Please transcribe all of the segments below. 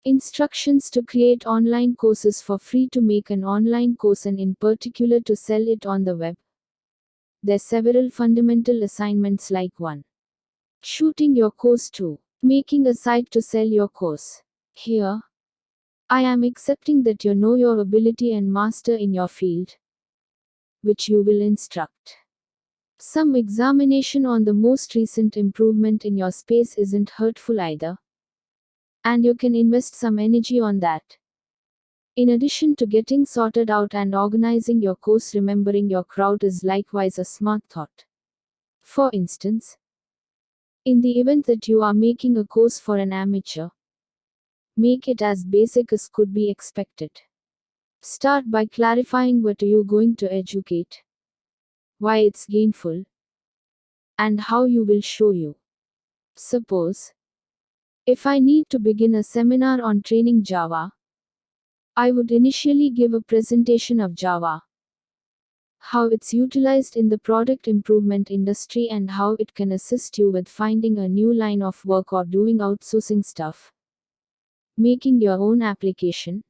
Instructions to create online courses for free, to make an online course and in particular to sell it on the web. There's several fundamental assignments like 1. Shooting your course. 2. Making a site to sell your course. Here, I am accepting that you know your ability and master in your field, which you will instruct. Some examination on the most recent improvement in your space isn't hurtful either, and you can invest some energy on that. In addition to getting sorted out and organizing your course, remembering your crowd is likewise a smart thought. For instance, in the event that you are making a course for an amateur, make it as basic as could be expected. Start by clarifying what you're going to educate, why it's gainful, and how you will show you. Suppose, if I need to begin a seminar on training Java, I would initially give a presentation of Java, how it's utilized in the product improvement industry and how it can assist you with finding a new line of work or doing outsourcing stuff, making your own application,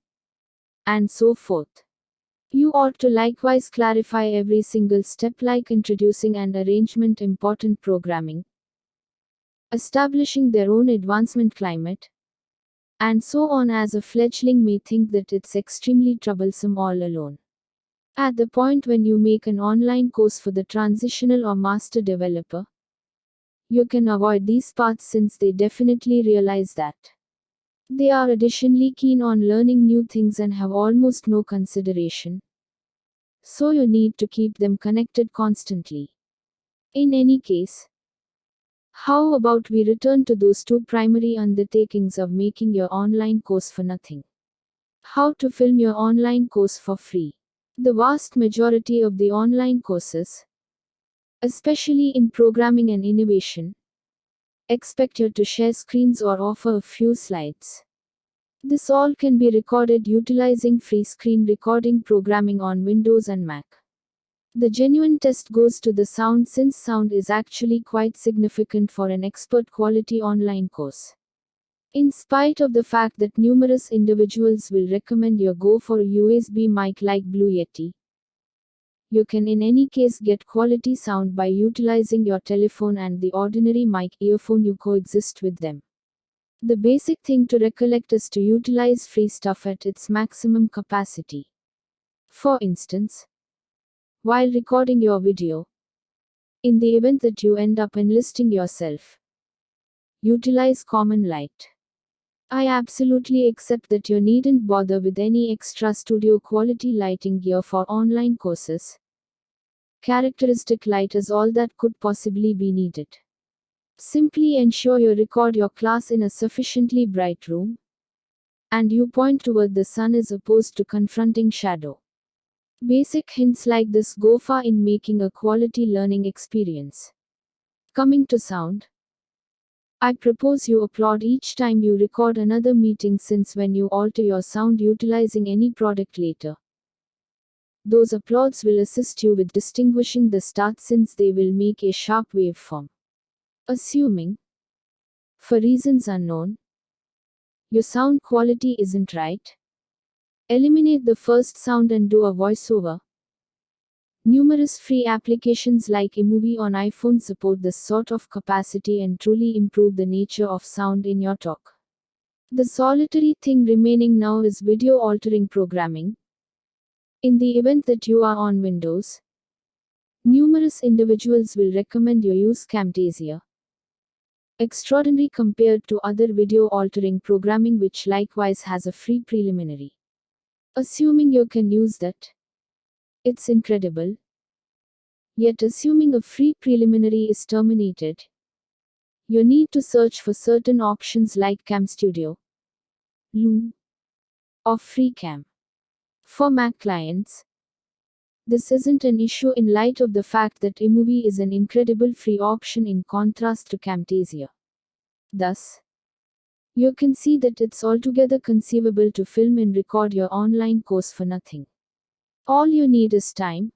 and so forth. You ought to likewise clarify every single step, like introducing and arrangement, important programming, establishing their own advancement climate, and so on, as a fledgling may think that it's extremely troublesome all alone. At the point when you make an online course for the transitional or master developer, you can avoid these parts, since they definitely realize that they are additionally keen on learning new things and have almost no consideration. So you need to keep them connected constantly. In any case, how about we return to those 2 primary undertakings of making your online course for nothing? How to film your online course for free. The vast majority of the online courses, especially in programming and innovation, expect you to share screens or offer a few slides. This all can be recorded utilizing free screen recording programming on Windows and Mac. The genuine test goes to the sound, since sound is actually quite significant for an expert quality online course. In spite of the fact that numerous individuals will recommend you go for a USB mic like Blue Yeti, you can in any case get quality sound by utilizing your telephone and the ordinary mic earphone you coexist with them. The basic thing to recollect is to utilize free stuff at its maximum capacity. For instance, while recording your video, in the event that you end up enlisting yourself, utilize common light. I absolutely accept that you needn't bother with any extra studio quality lighting gear for online courses. Characteristic light is all that could possibly be needed. Simply ensure you record your class in a sufficiently bright room, and you point toward the sun as opposed to confronting shadow. Basic hints like this go far in making a quality learning experience. Coming to sound, I propose you applaud each time you record another meeting, since when you alter your sound utilizing any product later, those applauds will assist you with distinguishing the start, since they will make a sharp waveform. Assuming, for reasons unknown, your sound quality isn't right, eliminate the first sound and do a voiceover. Numerous free applications like iMovie on iPhone support this sort of capacity and truly improve the nature of sound in your talk. The solitary thing remaining now is video altering programming. In the event that you are on Windows, numerous individuals will recommend you use Camtasia. Extraordinary compared to other video altering programming, which likewise has a free preliminary. Assuming you can use that, it's incredible. Yet assuming a free preliminary is terminated, you need to search for certain options like CamStudio, Loom, or FreeCam. For Mac clients, this isn't an issue in light of the fact that iMovie is an incredible free option in contrast to Camtasia. Thus, you can see that it's altogether conceivable to film and record your online course for nothing. All you need is time,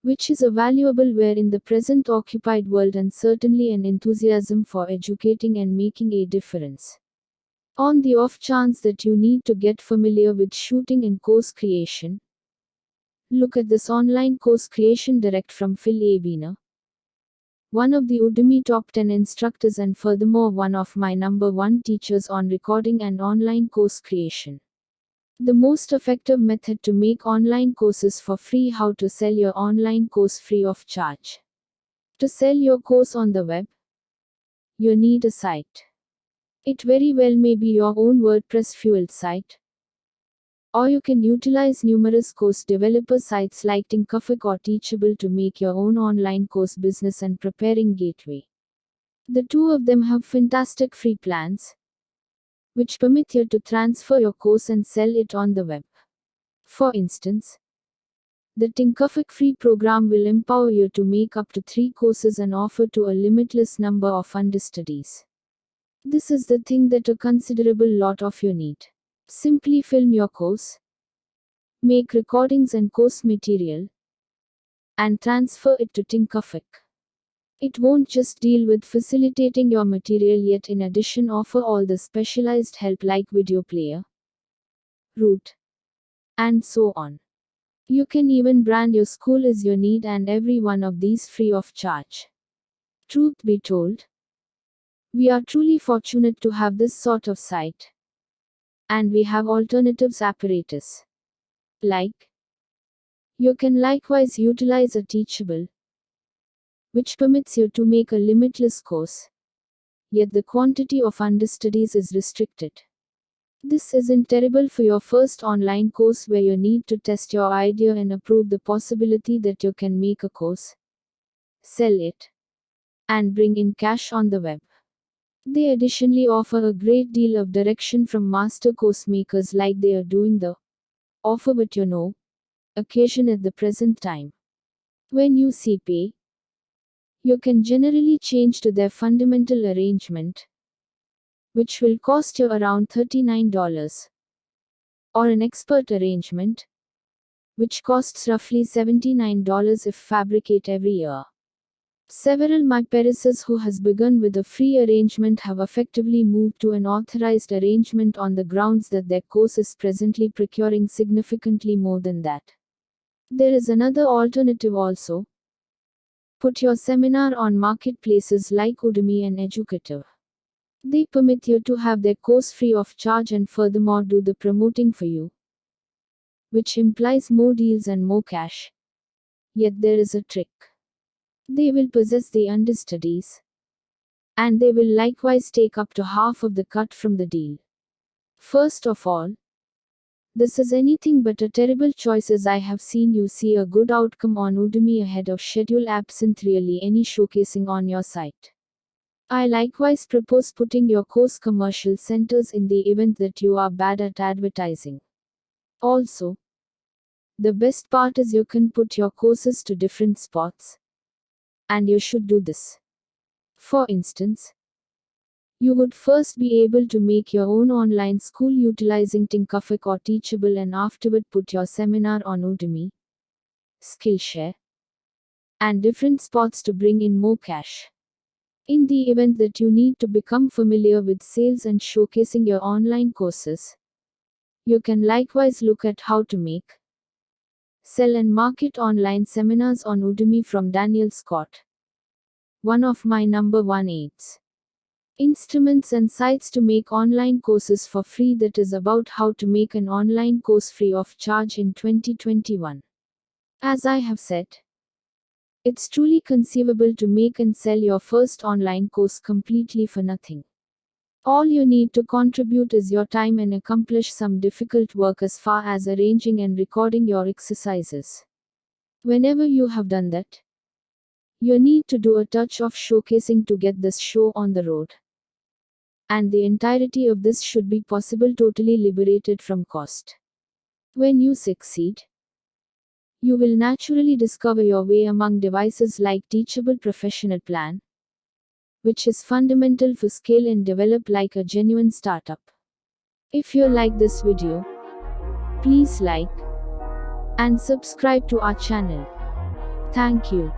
which is a valuable ware in the present occupied world, and certainly an enthusiasm for educating and making a difference. On the off chance that you need to get familiar with shooting and course creation, look at this online course creation direct from Phil Abiner, one of the Udemy top 10 instructors and furthermore one of my #1 teachers on recording and online course creation. The most effective method to make online courses for free. How to sell your online course free of charge. To sell your course on the web, you need a site. It very well may be your own WordPress fueled site, or you can utilize numerous course developer sites like Thinkific or Teachable to make your own online course business and preparing gateway. The two of them have fantastic free plans, which permit you to transfer your course and sell it on the web. For instance, the Thinkific free program will empower you to make up to 3 courses and offer to a limitless number of understudies. This is the thing that a considerable lot of you need. Simply film your course, make recordings and course material, and transfer it to Thinkific. It won't just deal with facilitating your material, yet in addition offer all the specialized help like video player, route, and so on. You can even brand your school as your need, and every one of these free of charge. Truth be told, we are truly fortunate to have this sort of site. And we have alternatives apparatus. Like, you can likewise utilize a Teachable, which permits you to make a limitless course, yet the quantity of understudies is restricted. This isn't terrible for your first online course where you need to test your idea and approve the possibility that you can make a course, sell it, and bring in cash on the web. They additionally offer a great deal of direction from master course makers like they are doing the offer but occasion at the present time. When you see pay, you can generally change to their fundamental arrangement, which will cost you around $39, or an expert arrangement, which costs roughly $79 if fabricate every year. Several my peers who has begun with a free arrangement have effectively moved to an authorized arrangement on the grounds that their course is presently procuring significantly more than that. There is another alternative also. Put your seminar on marketplaces like Udemy and Educative. They permit you to have their course free of charge and furthermore do the promoting for you, which implies more deals and more cash. Yet there is a trick. They will possess the understudies, and they will likewise take up to half of the cut from the deal. First of all, this is anything but a terrible choice, as I have seen you see a good outcome on Udemy ahead of schedule absent really any showcasing on your site. I likewise propose putting your course commercial centers in the event that you are bad at advertising. Also, the best part is you can put your courses to different spots. And you should do this. For instance, you would first be able to make your own online school utilizing Thinkific or Teachable and afterward put your seminar on Udemy, Skillshare, and different spots to bring in more cash. In the event that you need to become familiar with sales and showcasing your online courses, you can likewise look at how to make, sell and market online seminars on Udemy from Daniel Scott, one of my #1 aids. Instruments and sites to make online courses for free. That is about how to make an online course free of charge in 2021. As I have said, it's truly conceivable to make and sell your first online course completely for nothing. All you need to contribute is your time and accomplish some difficult work as far as arranging and recording your exercises. Whenever you have done that, you need to do a touch of showcasing to get this show on the road. And the entirety of this should be possible totally liberated from cost. When you succeed, you will naturally discover your way among devices like Teachable Professional Plan, which is fundamental for scale and develop like a genuine startup. If you like this video, please like and subscribe to our channel. Thank you.